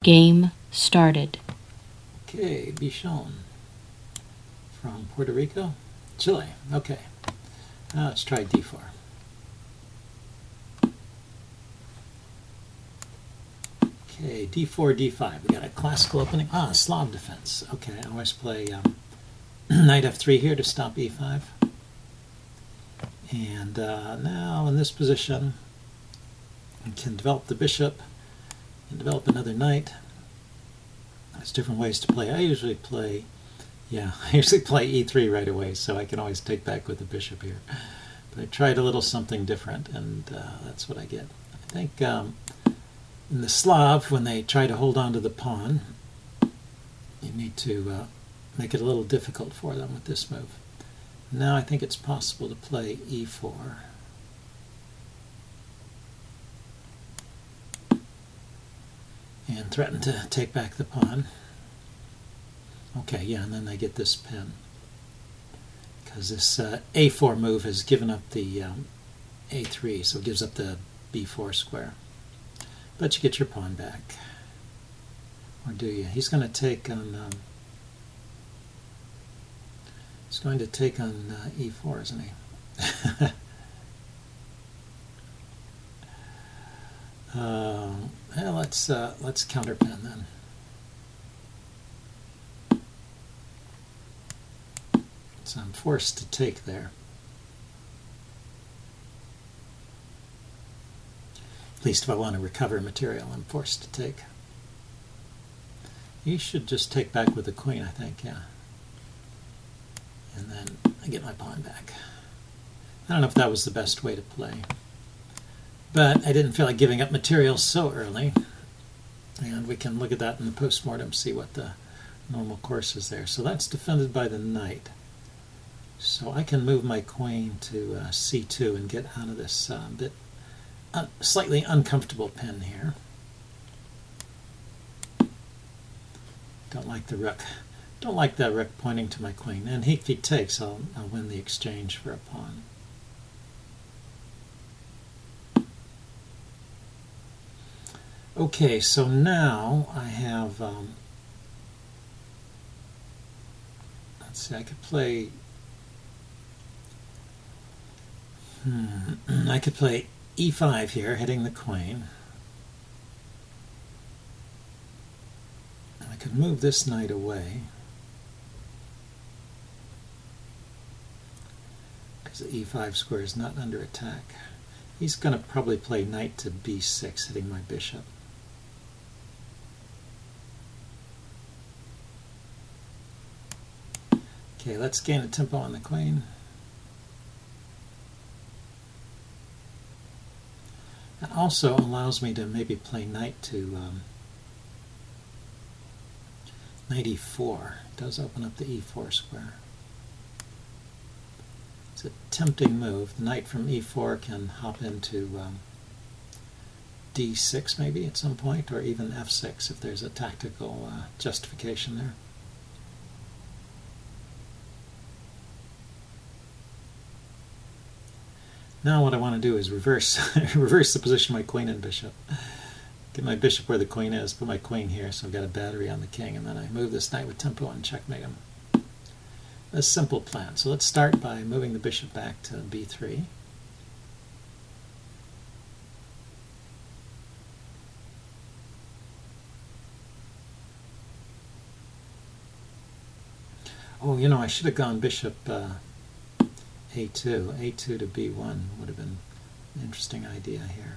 Game started. Okay, Bichon from Puerto Rico, Chile. Okay, now let's try d4. Okay, d4, d5. We got a classical opening. Slav defense. Okay, I always play knight f3 here to stop e5. And now in this position, we can develop the bishop and develop another knight. There's different ways to play. I usually play e3 right away, so I can always take back with the bishop here. But I tried a little something different, and that's what I get. I think in the Slav, when they try to hold on to the pawn, you need to make it a little difficult for them with this move. Now I think it's possible to play e4. And threaten to take back the pawn. Okay, yeah, and then they get this pin. Because this a4 move has given up the a3, so it gives up the b4 square. But you get your pawn back. Or do you? He's going to take on e4, isn't he? Well, let's counterpin then. So I'm forced to take there. At least if I want to recover material, I'm forced to take. You should just take back with the queen, I think, yeah. And then I get my pawn back. I don't know if that was the best way to play. But I didn't feel like giving up material so early. And we can look at that in the postmortem, see what the normal course is there. So that's defended by the knight. So I can move my queen to c2 and get out of this slightly uncomfortable pin here. Don't like the rook. Don't like that rook pointing to my queen. And if he takes, I'll win the exchange for a pawn. Okay, so now I have, let's see, I could play, I could play e5 here, hitting the queen. I could move this knight away, because the e5 square is not under attack. He's going to probably play knight to b6, hitting my bishop. Okay, let's gain a tempo on the queen. That also allows me to maybe play knight to knight e4. It does open up the e4 square. It's a tempting move. The knight from e4 can hop into d6 maybe at some point, or even f6 if there's a tactical justification there. Now what I want to do is reverse the position of my queen and bishop. Get my bishop where the queen is, put my queen here, so I've got a battery on the king, and then I move this knight with tempo and checkmate him. A simple plan. So let's start by moving the bishop back to b3. Oh, you know, I should have gone bishop a2. a2 to b1 would have been an interesting idea here.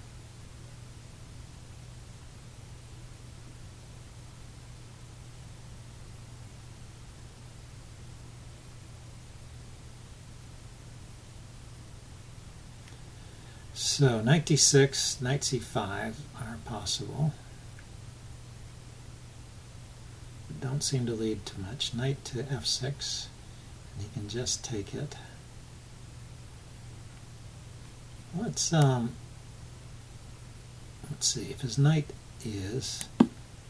So knight d6, knight c5 are possible. But don't seem to lead to much. Knight to f6, and he can just take it. Let's see, if his knight is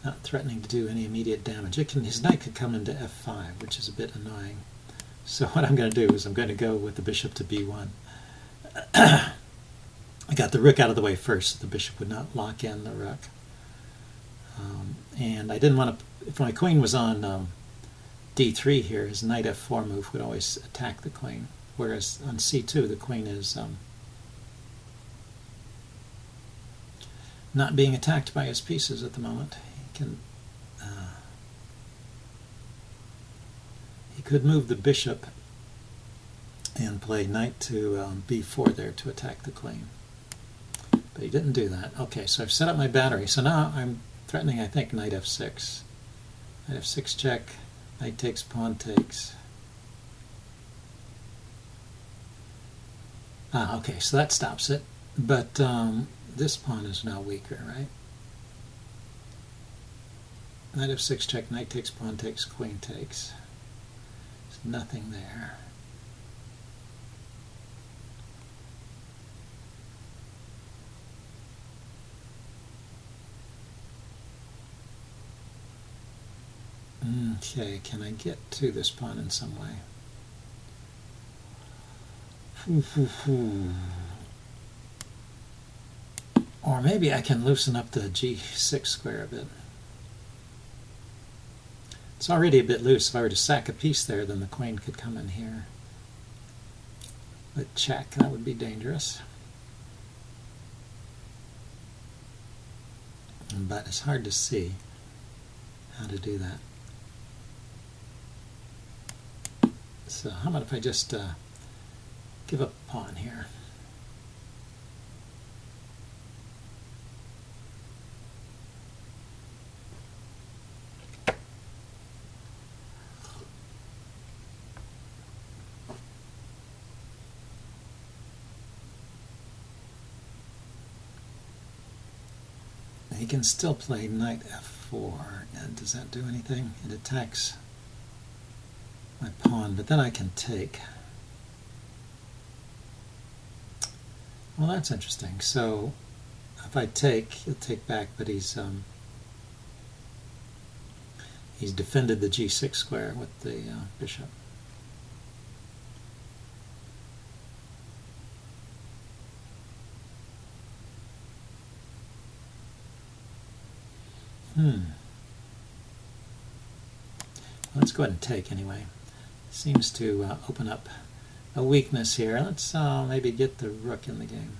not threatening to do any immediate damage, his knight could come into f5, which is a bit annoying. So what I'm going to do is I'm going to go with the bishop to b1. I got the rook out of the way first, so the bishop would not lock in the rook. And I didn't want to, if my queen was on d3 here, his knight f4 move would always attack the queen, whereas on c2 the queen is not being attacked by his pieces at the moment. He could move the bishop and play knight to b4 there to attack the queen. But he didn't do that. Okay, so I've set up my battery. So now I'm threatening, I think, knight f6. Knight f6 check, knight takes, pawn takes. Okay, so that stops it. But this pawn is now weaker, right? Knight f6 check, knight takes, pawn takes, queen takes. There's nothing there. Okay, can I get to this pawn in some way? Or maybe I can loosen up the g6 square a bit. It's already a bit loose. If I were to sack a piece there, then the queen could come in here. But check, that would be dangerous. But it's hard to see how to do that. So how about if I just give up a pawn here? He can still play knight f4, and does that do anything? It attacks my pawn, but then I can take. Well, that's interesting. So if I take, he'll take back, but he's defended the g6 square with the bishop. Let's go ahead and take anyway. Seems to open up a weakness here. Let's maybe get the rook in the game.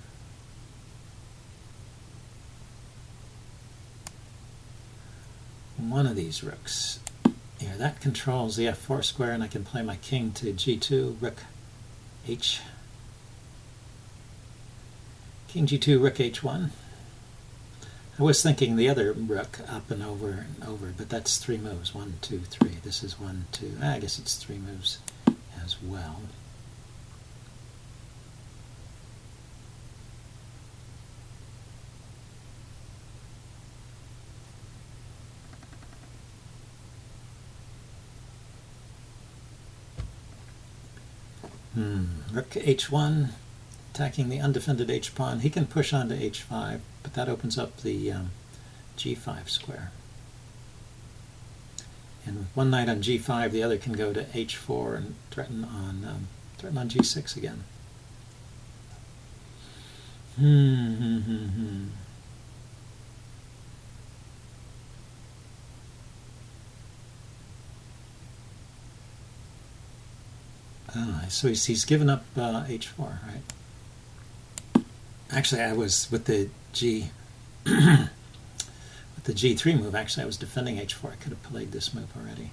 One of these rooks. Here, that controls the f4 square, and I can play my king to g2, rook h. King g2, rook h1. I was thinking the other rook up and over, but that's 3 moves. 1, 2, 3. This is 1, 2. I guess it's 3 moves as well. Rook h1, attacking the undefended h-pawn. He can push on to h5, but that opens up the g5 square. And with one knight on g5, the other can go to h4 and threaten on g6 again. So he's given up h4, right? Actually, I was with the g with the g3 move. Actually, I was defending h4. I could have played this move already.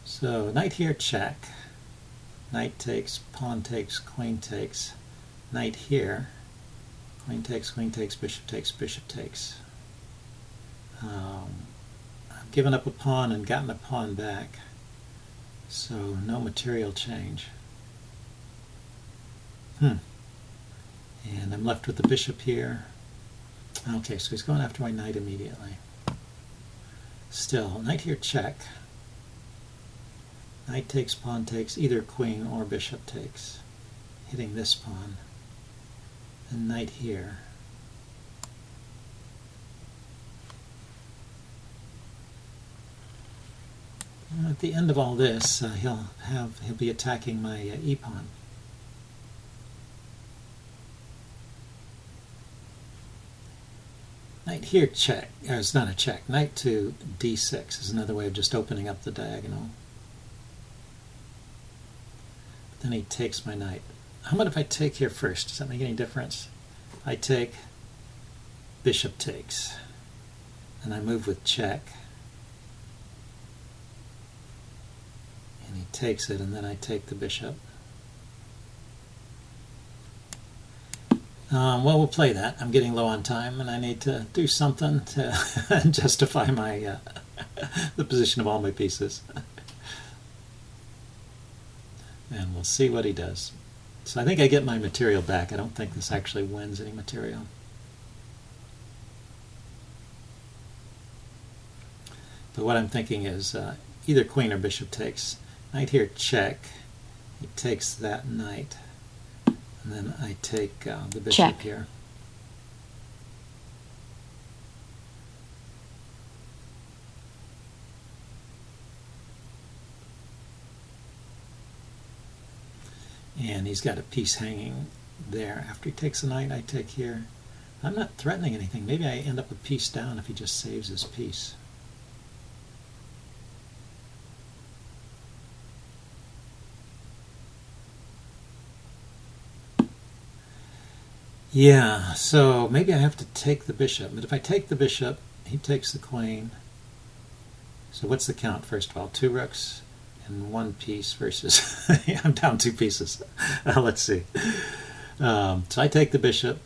So knight here, check. Knight takes, pawn takes, queen takes. Knight here, queen takes, bishop takes, bishop takes. I've given up a pawn and gotten a pawn back, so no material change. And I'm left with the bishop here. Okay, so he's going after my knight immediately. Still, knight here, check. Knight takes, pawn takes, either queen or bishop takes, hitting this pawn. And knight here. And at the end of all this, he'll be attacking my e-pawn. Knight here check, or it's not a check. Knight to d6 is another way of just opening up the diagonal. Then he takes my knight. How about if I take here first? Does that make any difference? I take, bishop takes, and I move with check. And he takes it, and then I take the bishop. Well, we'll play that. I'm getting low on time, and I need to do something to justify my the position of all my pieces. And we'll see what he does. So I think I get my material back. I don't think this actually wins any material. But what I'm thinking is either queen or bishop takes. Knight here check. He takes that knight. And then I take the bishop check. Here. And he's got a piece hanging there. After he takes a knight, I take here. I'm not threatening anything. Maybe I end up a piece down if he just saves his piece. Yeah, so maybe I have to take the bishop. But if I take the bishop, he takes the queen. So what's the count, first of all? 2 rooks and 1 piece versus... I'm down 2 pieces. Let's see. So I take the bishop.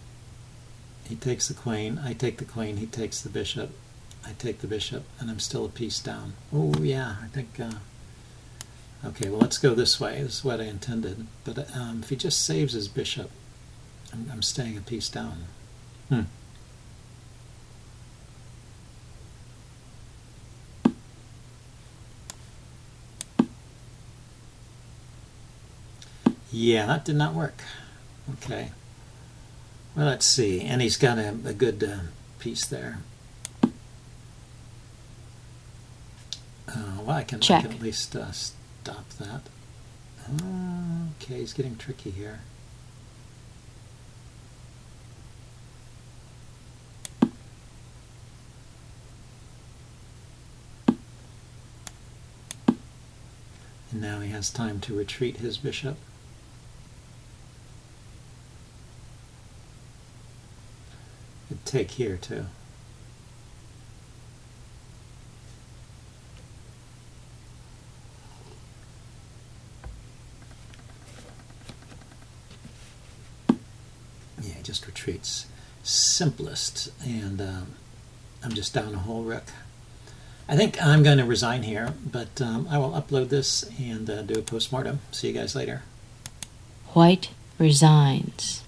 He takes the queen. I take the queen. He takes the bishop. I take the bishop. And I'm still a piece down. Oh, yeah, I think... okay, well, let's go this way. This is what I intended. But if he just saves his bishop, I'm staying a piece down. Yeah, that did not work. Okay. Well, let's see. And he's got a good piece there. Well, I can at least stop that. Okay, he's getting tricky here. And now he has time to retreat his bishop. Could take here too. Yeah, he just retreats. Simplest, and I'm just down a whole rook. I think I'm going to resign here, but I will upload this and do a post-mortem. See you guys later. White resigns.